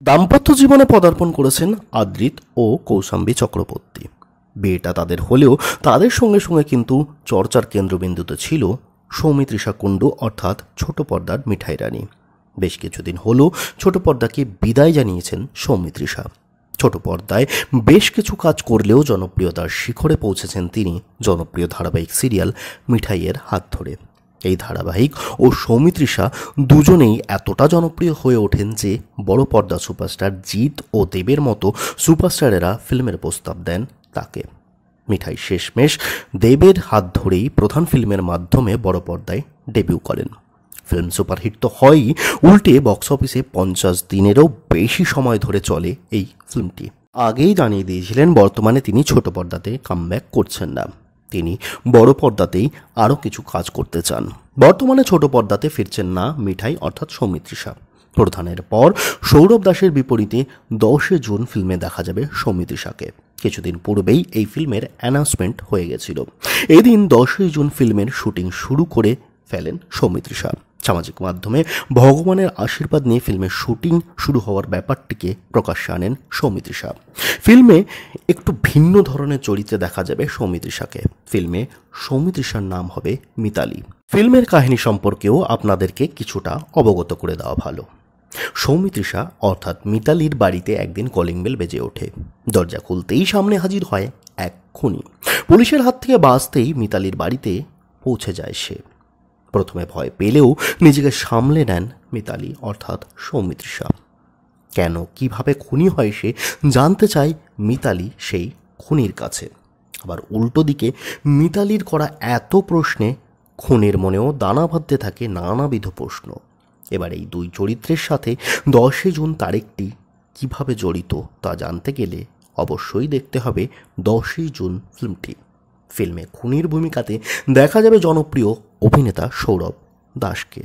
দাম্পত্য জীবনে পদার্পণ করেছেন আদ্রিত ও কৌশাম্বী চক্রবর্তী। বিয়েটা তাদের হলেও তাদের সঙ্গে সঙ্গে কিন্তু চর্চার কেন্দ্রবিন্দুতে ছিল সৌমিত্রিষা কুণ্ডু অর্থাৎ ছোট পর্দার মিঠাই রানী। বেশ কিছুদিন হলো ছোট পর্দাকে বিদায় জানিয়েছেন সৌমিত্রিষা। ছোট পর্দায় বেশ কিছু কাজ করলেও জনপ্রিয়তার শিখরে পৌঁছেছেন তিনি জনপ্রিয় ধারাবাহিক সিরিয়াল মিঠাইয়ের হাত ধরে। এই ধারাবাহিক ও সৌমিত্রিষা দুজনেই এতটা জনপ্রিয় হয়ে ওঠেন যে বড় পর্দা সুপারস্টার জিৎ ও দেবের মতো সুপারস্টারেরা ফিল্মের প্রস্তাব দেন তাকে। মিঠাই শেষমেশ দেবের হাত ধরেই প্রধান ফিল্মের মাধ্যমে বড় পর্দায় ডেবিউ করেন। ফিল্ম সুপারহিট তো হয়ই, উল্টে বক্স অফিসে 50 দিনেরও বেশি সময় ধরে চলে এই ফিল্মটি। আগেই জানিয়ে দিয়েছিলেন বর্তমানে তিনি ছোট পর্দাতে কামব্যাক করছেন না, তিনি বড় পর্দাতেই আরও কিছু কাজ করতে চান। বর্তমানে ছোট পর্দাতে ফিরছেন না মিঠাই অর্থাৎ সৌমিত্রিষা। প্রধানের পর সৌরভ দাসের বিপরীতে 10 জুন ফিল্মে দেখা যাবে সৌমিত্রিষাকে। কিছুদিন পূর্বেই এই ফিল্মের অ্যানাউন্সমেন্ট হয়ে গেছিল। এদিন 10 জুন ফিল্মের শুটিং শুরু করে ফেলেন সৌমিত্রিষা। সামাজিক মাধ্যমে ভগবানের আশীর্বাদ নিয়ে ফিল্মের শুটিং শুরু হওয়ার ব্যাপারটিকে প্রকাশ্যে আনেন সৌমিত্রিষা। ফিল্মে একটু ভিন্ন ধরনের চরিত্রে দেখা যাবে সৌমিত্রিষাকে। ফিল্মে সৌমিত্রিষার নাম হবে মিতালি। ফিল্মের কাহিনী সম্পর্কেও আপনাদেরকে কিছুটা অবগত করে দেওয়া ভালো। সৌমিত্রিষা অর্থাৎ মিতালির বাড়িতে একদিন কলিং বেল বেজে ওঠে। দরজা খুলতেই সামনে হাজির হয় এক খুনি। পুলিশের হাত থেকে বাঁচতেই মিতালির বাড়িতে পৌঁছে যায় সে। প্রথমে ভয় পেলেও নিজেকে সামলে নেন মিতালি অর্থাৎ সৌমিত্রিষা। কেন কিভাবে খুনি হয় সে জানতে চায় মিতালি সেই খুনির কাছে। আবার উল্টো দিকে মিতালির করা এত প্রশ্নে খুনির মনেও দানা বাঁধতে থাকে নানাবিধ প্রশ্ন। এবার এই দুই চরিত্রের সাথে 10 জুন তারিখটি কিভাবে জড়িত তা জানতে গেলে অবশ্যই দেখতে হবে 10 জুন ফিল্মটি। ফিল্মে খুনির ভূমিকাতে দেখা যাবে জনপ্রিয় অভিনেতা সৌরভ দাসকে।